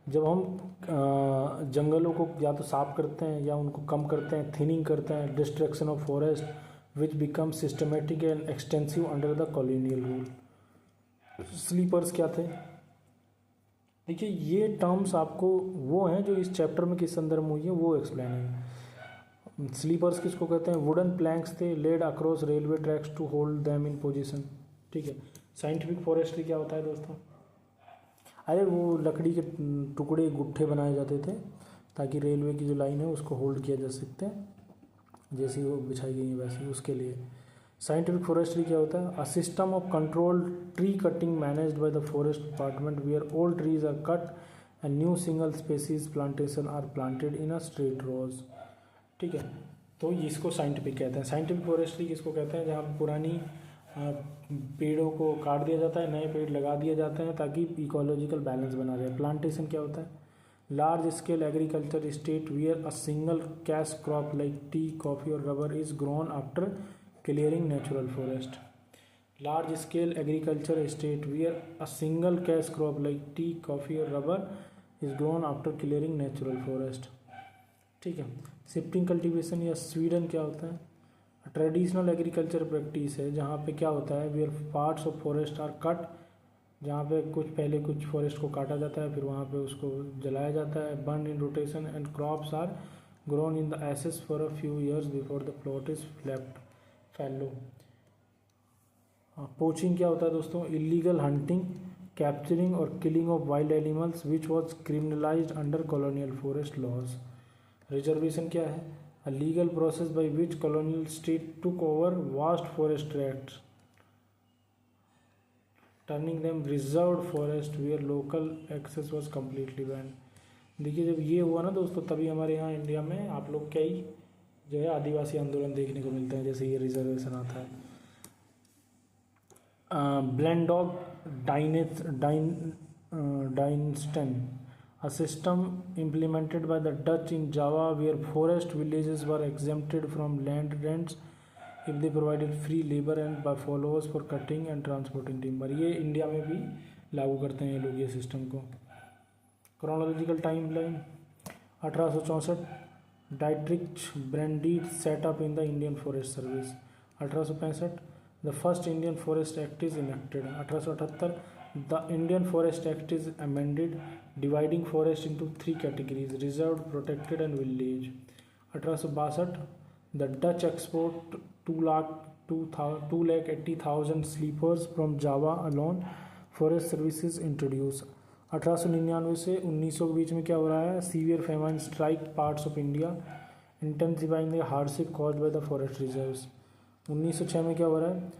जब हम जंगलों को या तो साफ करते हैं या उनको कम करते हैं, थिनिंग करते हैं, destruction of forest which become systematic and extensive under the colonial rule. Sleepers क्या थे? देखिए ये टर्म्स आपको वो हैं जो इस चैप्टर में किस संदर्भ में हुई है वो एक्सप्लेन है। स्लीपर्स किसको कहते हैं? वुडन प्लैंक्स थे laid across railway tracks to hold them in position. ठीक है। साइंटिफिक फॉरेस्ट्री क्या होता है दोस्तों? अरे वो लकड़ी के टुकड़े गुट्ठे बनाए जाते थे ताकि रेलवे की जो लाइन है उसको होल्ड किया जा सकते हैं, जैसी वो बिछाई गई है वैसी, उसके लिए। साइंटिफिक फॉरेस्ट्री क्या होता है? A system of control tree cutting managed by the forest department where old trees are cut and new single species plantation are planted in a straight rows. ठीक है, तो इसको साइंटिफिक कहते हैं। साइंटिफिक फॉरेस्ट्री किसको कहते हैं? जहाँ पुरानी पेड़ों को काट दिया जाता है, नए पेड़ लगा दिए जाते हैं ताकि इकोलॉजिकल बैलेंस बना रहे। प्लांटेशन क्या होता है? Large scale agriculture state where a single cash crop like tea, coffee और rubber is grown after clearing natural forest. Large scale agriculture estate where a single cash crop like tea, coffee or rubber is grown after clearing natural forest. ठीक है। Shifting cultivation या Sweden क्या होता है? Traditional agriculture practice है जहाँ पे क्या होता है, where parts of forest are cut, जहाँ पे पहले कुछ फॉरेस्ट को काटा जाता है फिर वहाँ पे उसको जलाया जाता है। Burn in rotation and crops are grown in the ashes for a few years before the plot is left fallow. Poaching क्या होता है दोस्तों? इलीगल हंटिंग, कैप्चरिंग और killing of wild animals which was criminalised under colonial forest laws. Reservation क्या है? A legal process by which colonial state took over vast forest tracts turning them reserved forest where local access was completely banned. देखिए जब ये हुआ ना दोस्तों, तभी हमारे यहाँ इंडिया में आप लोग कई जो है आदिवासी आंदोलन देखने को मिलते हैं, जैसे ये रिजर्वेशन आता है। Blandong diensten, a system implemented by the Dutch in Java where forest villages were exempted from land rents if they provided free labour and buffaloes for cutting and transporting timber. ये India में भी लागू करते हैं ये लोग ये system को। Chronological time line 1864 Dietrich Brandis set up in the Indian forest service. 1865 the first Indian forest act is enacted 1878। The Indian forest act is amended dividing forest into 3 categories reserve, protected and village. 1862 the Dutch export 2,80,000 sleepers from Java alone, forest services introduce. 1899 से 1900 के बीच में क्या हो रहा है, severe famine strike parts of India, intensifying the hardship caused by the forest reserves. 1906 में क्या हो रहा है,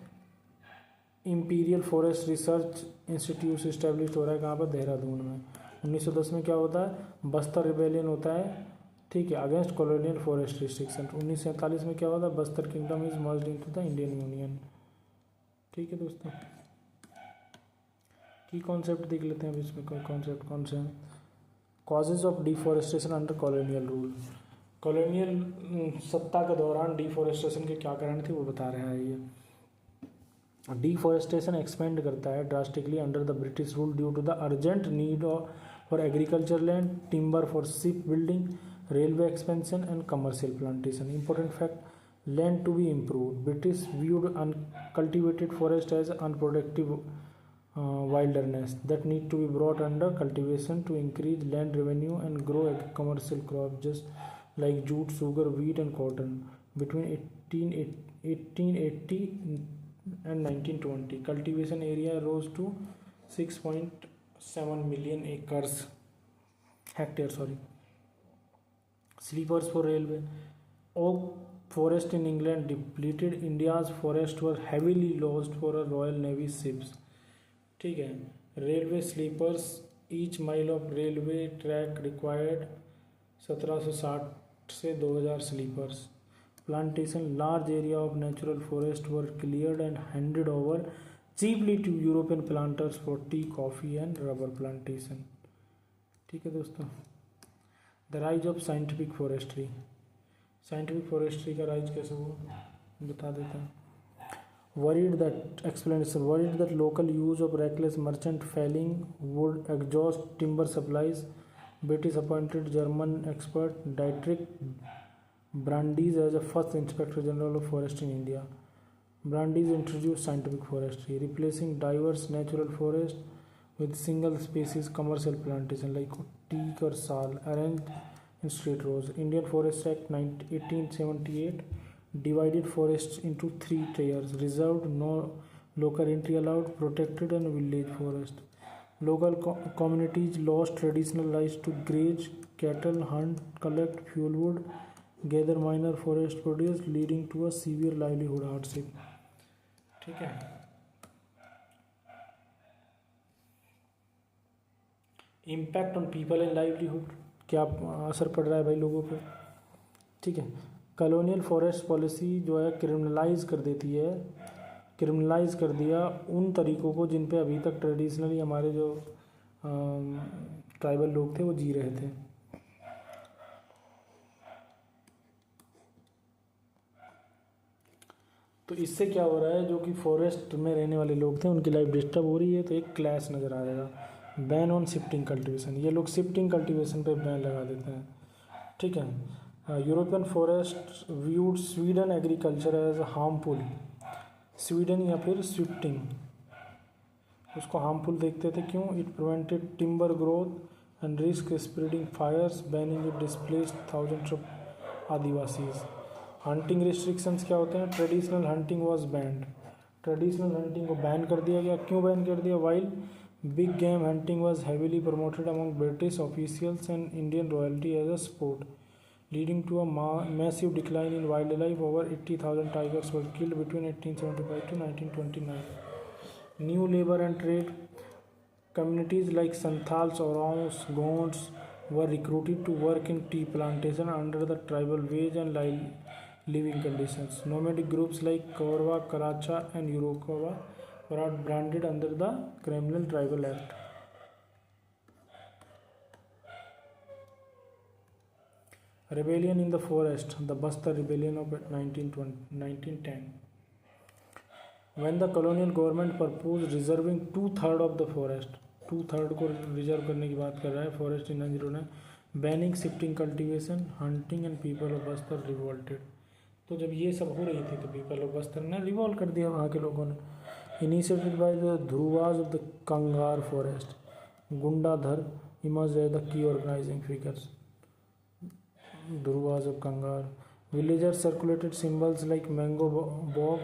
imperial forest research institute establish हो रहा है, कहाँ पर, देहरादून में। 1910 में क्या होता है, बस्तर रिबेलियन होता है, ठीक है, अगेंस्ट कॉलोनियल फॉरेस्ट रिस्ट्रिक्शन। 1947 में क्या होता है, Bastar kingdom is merged into the Indian union. ठीक है दोस्तों, की कॉन्सेप्ट देख लेते हैं अब इसमें। कोई कॉन्सेप्ट कौन से हैं, causes of deforestation under colonial rule. Colonial सत्ता के दौरान डिफॉरेस्टेशन के क्या कारण थे वो बता रहा है ये। डिफॉरेस्टेशन एक्सपेंड करता है drastically under the British rule due to the urgent need for agriculture land, timber for ship building, railway expansion and commercial plantation. Important fact, land to be improved. British viewed uncultivated forest as unproductive wilderness that need to be brought under cultivation to increase land revenue and grow commercial crops just like jute, sugar, wheat and cotton. Between 1880 and 1920, cultivation area rose to 6.7 million hectares. Sleepers for railway. Oak forest in England depleted. India's forests were heavily lost for a Royal Navy ships. ठीक है, railway sleepers, each mile of railway track required 1760 से 2000 sleepers. Plantation, large area of natural forest were cleared and handed over cheaply to European planters for tea, coffee and rubber plantation. ठीक है दोस्तों, the rise of scientific forestry. Scientific forestry का rise कैसे हुआ बता देते हैं। Worried that explanation, worried that local use of reckless merchant felling wood exhaust timber supplies, British appointed German expert Dietrich Brandis as a first inspector general of forest in India. Brandis introduce scientific forestry, replacing diverse natural forest with single species commercial plantation like teak or sal arranged in straight rows. Indian Forest Act 1878 divided forests into 3 tiers: reserved, no local entry allowed, protected and village forest. Local communities lost traditional rights to graze cattle, hunt, collect fuel wood, gather minor forest produce, leading to a severe livelihood hardship. ठीक है, impact on people and livelihood, क्या असर पड़ रहा है भाई लोगों पे। ठीक है, कॉलोनियल फॉरेस्ट पॉलिसी जो है क्रिमिनलाइज कर देती है, क्रिमिनलाइज कर दिया उन तरीक़ों को जिन पे अभी तक ट्रेडिशनली हमारे जो ट्राइबल लोग थे वो जी रहे थे। तो इससे क्या हो रहा है, जो कि फॉरेस्ट में रहने वाले लोग थे उनकी लाइफ डिस्टर्ब हो रही है, तो एक क्लैश नज़र आ जाएगा। बैन ऑन शिफ्टिंग कल्टीवेशन, ये लोग शिफ्टिंग कल्टीवेशन पे बैन लगा देते हैं। ठीक है, European forest viewed swidden agriculture as harmful, swidden या फिर शिफ्टिंग उसको हार्मफुल देखते थे। क्यों? It prevented timber growth and risk spreading fires, banning it displaced thousands of Adivasis. Hunting restrictions क्या होते हैं, traditional hunting was banned, traditional hunting को बैन कर दिया गया। क्यों बैन कर दिया? While big game hunting was heavily promoted among British officials and Indian royalty as a sport, leading to a massive decline in wildlife. Over 80,000 tigers were killed between 1875 to 1929. New labor and trade, communities like Santals, Orons, Gonds were recruited to work in tea plantation under the tribal wage and living conditions. Nomadic groups like Kaurva, Karacha and Yurokava were branded under the Criminal Tribal Act. Rebellion in the forest, the Bastar Rebellion of 1910. When the colonial government proposed reserving 2/3 of the forest, 2/3 को reserve करने की बात कर रहा है forest इन ने, banning shifting cultivation, hunting and people of Bastar revolted. तो जब ये सब हो रही थी तो पीपल ऑफ बस्तर ने रिवॉल्व कर दिया वहाँ के लोगों ने। Initiated by the Dhurwas of the Kangar forest, Gundadhar emerge as the key organising figures. Durvas of Kangar. Villagers circulated symbols like mango bob,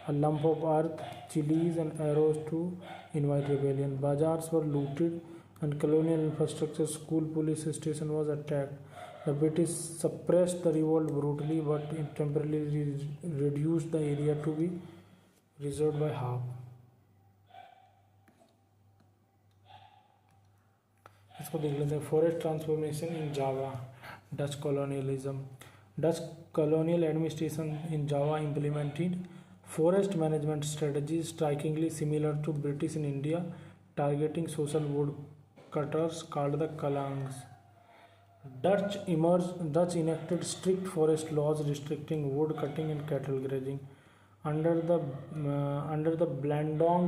a lump of earth, chilies, and arrows to invite rebellion. Bazaars were looted and colonial infrastructure, school police station was attacked. The British suppressed the revolt brutally but temporarily reduced the area to be reserved by half. इसको देख लेते हैं। Forest transformation in Java, Dutch colonialism. Dutch colonial administration in Java implemented forest management strategies strikingly similar to British in India, targeting social woodcutters called the Kalangs. Dutch enacted strict forest laws restricting wood cutting and cattle grazing. Under the Blandong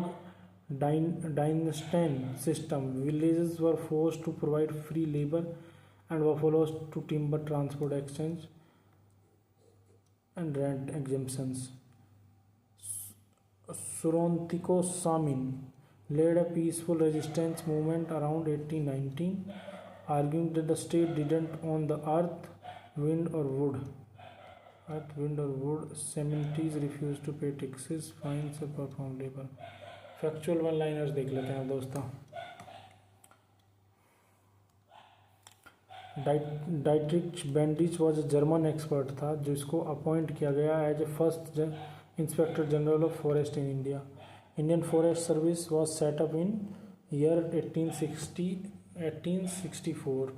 dynasty system, villages were forced to provide free labor and buffaloes to timber transport exchange and rent exemptions. Sorontiko Samin led a peaceful resistance movement around 1819, arguing that the state didn't own the earth, wind or wood. Cemeteries refused to pay taxes, fines or perform labor. Factual one liners देख लेते हैं दोस्तों। Dietrich Brandis was a German expert था जिसको appoint किया गया as a first inspector general of forest in India. Indian forest service was set up in year 1864।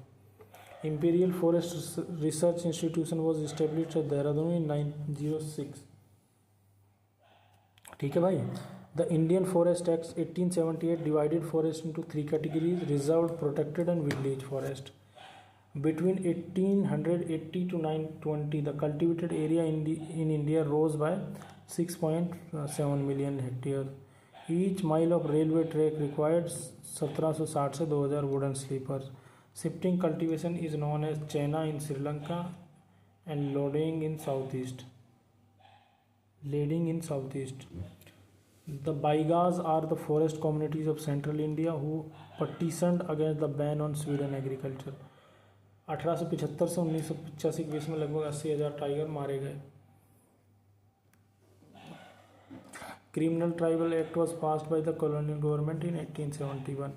Imperial forest research institution was established at Dehradun in 1906। ठीक है भाई। The Indian Forest Act 1878 divided forest into three categories: reserved, protected and village forest. Between 1880 to 1920, the cultivated area in India rose by 6.7 million hectares. Each mile of railway track required 1760 से 2000 wooden sleepers. Shifting cultivation is known as Chena in Sri Lanka and loading in southeast. The Baigas are the forest communities of central India who petitioned against the ban on Sweden agriculture. 1875 से 1985 के बीच में लगभग 80,000 tiger मारे गए। Criminal tribal act was passed by the colonial government in 1871।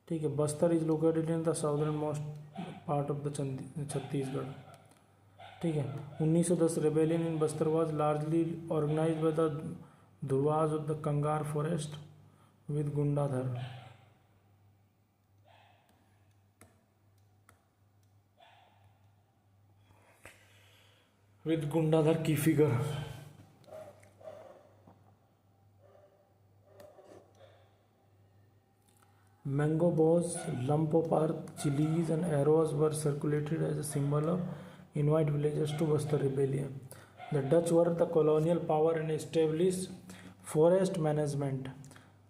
ठीक है। Bastar is located in the southern most part of the Chhattisgarh. ठीक है। 1910 rebellion in Bastar was largely organised by the Dhruwas of the Kangar forest with Gundadhar. With Gundadhar key figure. Mango bows, lump of earth, chilies and arrows were circulated as a symbol of invite villagers to Bastar rebellion. The Dutch were the colonial power and established forest management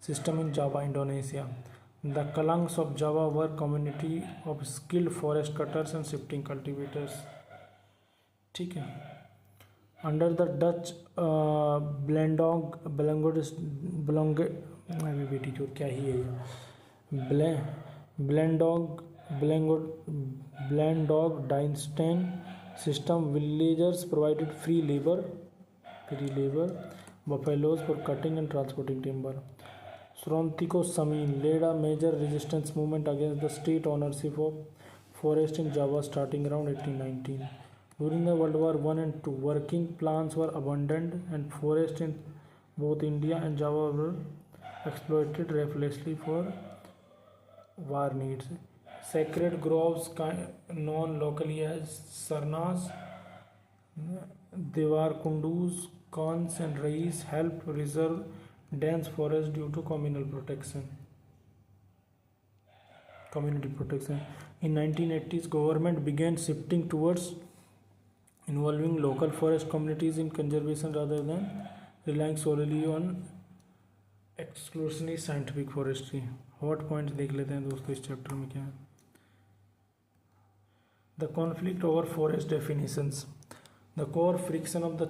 system in Java, Indonesia. The Kalangs of Java were community of skilled forest cutters and shifting cultivators. ठीक है। Under the Dutch Blandong dynasty system, villagers provided free labor, buffaloes for cutting and transporting timber. Sorontiko Samin led a major resistance movement against the state ownership of forest in Java starting around 1819. During the World War I and II, working plants were abandoned and forests in both India and Java were exploited ruthlessly for war needs. Sacred groves known locally as Sarnas, Devarkundus, Khans and Rais helped preserve dense forest due to community protection. In 1980s, government began shifting towards involving local forest communities in conservation rather than relying solely on exclusively scientific forestry. Hot points देख लेते हैं दोस्तों इस chapter में क्या है। The conflict over forest definitions. The core friction of the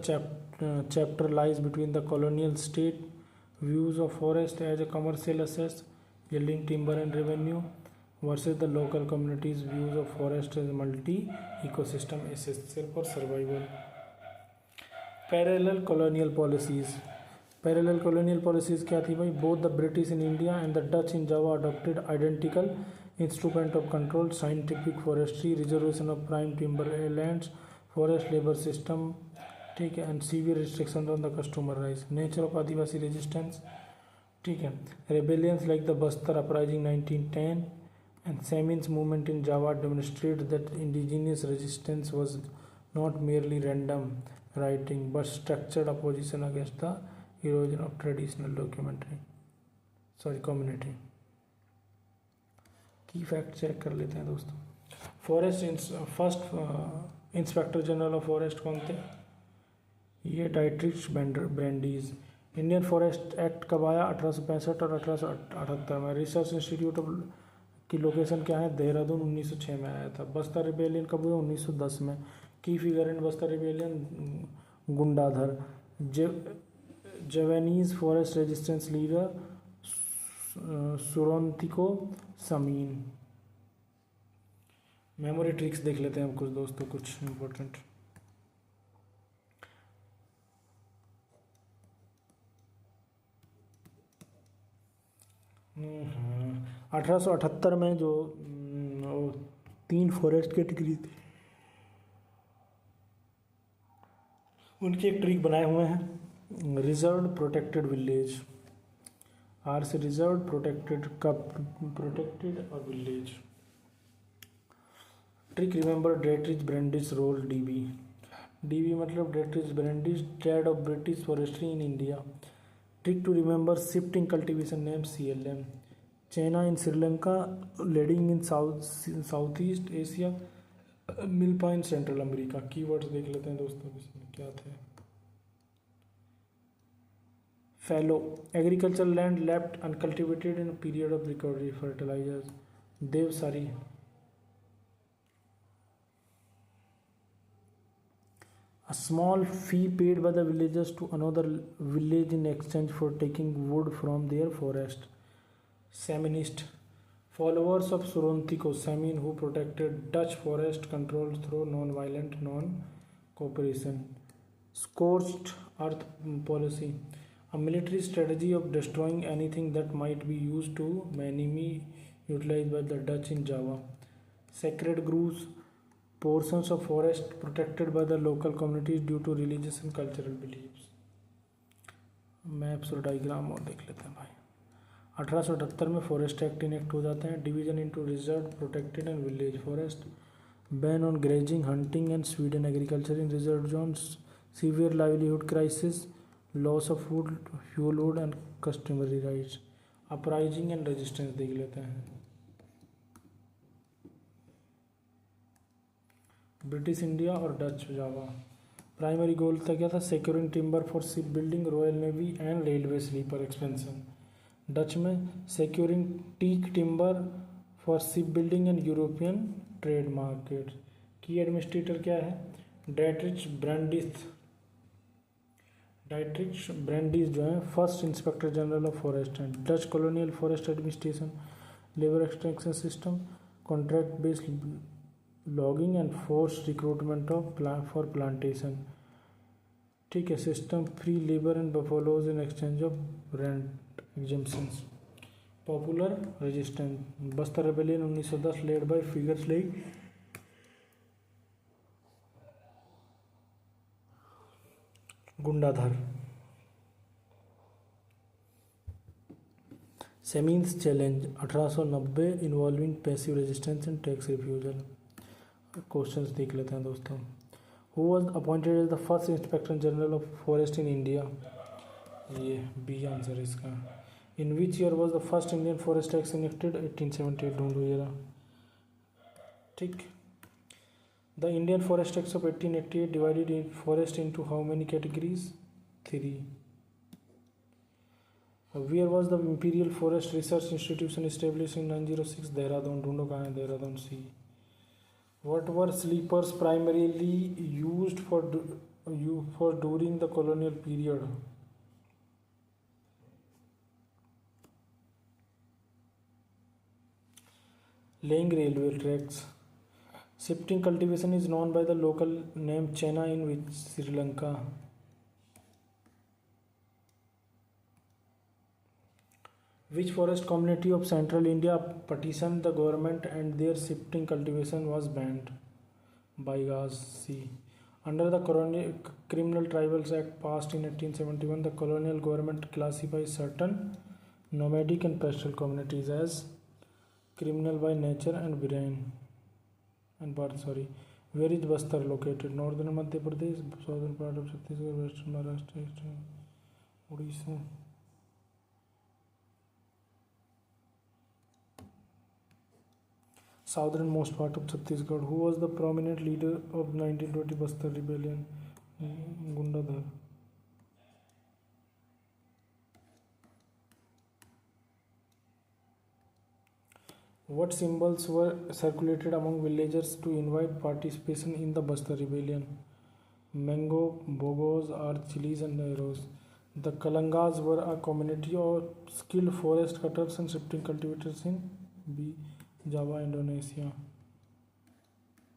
chapter lies between the colonial state views of forest as a commercial asset yielding timber and revenue versus the local communities' views of forest as multi-ecosystem essential for survival. Parallel colonial policies. Parallel colonial policies क्या थी भाई? Both the British in India and the Dutch in Java adopted identical instrument of control, scientific forestry, reservation of prime timber lands, forest labor system, ठीक है, and severe restrictions on the customer rights. Nature of Adivasi resistance, ठीक है, rebellions like the Bastar Uprising 1910 and Samin's movement in Java demonstrate that indigenous resistance was not merely random writing but structured opposition against the erosion of traditional community. की fact check कर लेते हैं दोस्तों. First inspector general of forest कौन थे? ये Dietrich ब्रैंडीज. Indian forest act कब आया? 1865 और 1878 में. रिसर्च इंस्टीट्यूट की लोकेशन क्या है? देहरादून. 1906 में आया था. बस्तर रिबेलियन कब हुआ? 1910 में. Key figure in Bastar rebellion? Gundadhur. Javanese forest resistance leader Surontiko Samin. Memory tricks देख लेते हैं हम कुछ दोस्तों, कुछ इम्पोर्टेंट. हाँ, 1878 में जो 3 फॉरेस्ट कैटेगरी थी उनके एक ट्रिक बनाए हुए हैं. Reserve protected village. आर से रिजर्व प्रोटेक्टेड और village. Trick remember Dietrich Brandis role. DB मतलब Dietrich Brandis trade of British forestry in India. Trick to remember shifting cultivation name CLM. Chena in Sri Lanka ladang in south east Asia milpa in central America. Keywords देख लेते हैं दोस्तों इसमें क्या थे. Fallow agricultural land left uncultivated in period of recovery fertilizers. देवसारी a small fee paid by the villagers to another village in exchange for taking wood from their forest. Saminist followers of Surontiko Samin who protected Dutch forest control through non-violent non-cooperation. Scorched earth policy, a military strategy of destroying anything that might be used to manimi utilized by the Dutch in Java. Sacred groves, portions of forest protected by the local communities due to religious and cultural beliefs. Maps और diagram और देख लेते हैं भाई. 1878 में forest act enact हो जाते हैं. Division into reserve protected and village forest. Ban on grazing hunting and swidden agriculture in reserve zones. Severe livelihood crisis, loss of food fuel wood and customary rights. Uprising and resistance देख लेते हैं. British India और Dutch Java. Primary goal था क्या था? Securing timber for ship building, royal navy and railway sleeper expansion. Dutch में securing teak timber for ship building and European trade market. Key administrator क्या है? डाइट्रिच ब्रैंडिस जो है first inspector general of forest and Dutch colonial forest administration. Labour extraction system, contract based logging and force recruitment for plantation. ठीक है. System free labour and buffaloes in exchange of rent exemptions. Popular resistance. Bastar rebellion 1910 led by figures like Gundadhur. Samin's challenge 1890 involving passive resistance and tax refusal. Questions देख लेते हैं दोस्तों. Who was appointed as the first inspector general of forest in India? ये B answer इसका. In which year was the first Indian forest act enacted? 1878. ढूंढो जरा. ठीक. The Indian forest act of 1888 divided in forest into how many categories? 3. Where was the Imperial Forest Research Institution established in 1906? Dehradun. ढूंढो कहाँ है Dehradun. C. What were sleepers primarily used for during the colonial period? Laying railway tracks. Shifting cultivation is known by the local name Chena in which Sri Lanka. Which forest community of central India petitioned the government and their shifting cultivation was banned? Baigas C. Under the Criminal Tribals Act passed in 1871, the colonial government classifies certain nomadic and pastoral communities as criminal by nature and birth. Where is Bastar located? Northern Madhya Pradesh, southern part of Chhattisgarh, western Maharashtra, eastern Odisha. Southernmost part of Chhattisgarh. Who was the prominent leader of 1920 Bastar rebellion? Gundadhar. What symbols were circulated among villagers to invite participation in the Bastar rebellion? Mango, bogos, archilies and arrows. The Kalangas were a community of skilled forest cutters and shifting cultivators in Java, Indonesia.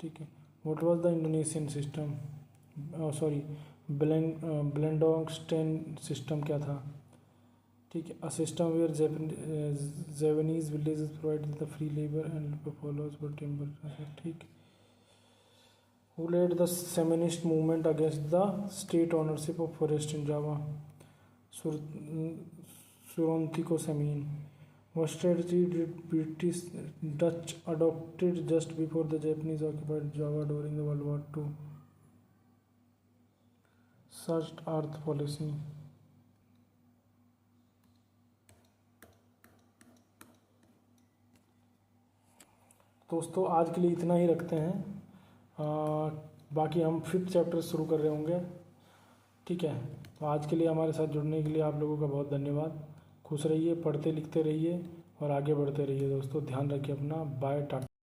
ठीक है. What was the Indonesian system? Blendongsten system क्या था? ठीक है. A system where Javanese villages provided the free labor and followers for timber. ठीक. Who led the Samanist movement against the state ownership of forest in Java? Surontiko Samin. What strategy did Dutch adopted just before the Japanese occupied Java during the World War II? Searched earth policy. दोस्तों आज के लिए इतना ही रखते हैं। बाकी हम 5th chapter शुरू कर रहे होंगे। ठीक है, तो आज के लिए हमारे साथ जुड़ने के लिए आप लोगों का बहुत धन्यवाद। खुश रहिए, पढ़ते लिखते रहिए और आगे बढ़ते रहिए दोस्तों। ध्यान रखिए अपना। बाय, टाटा।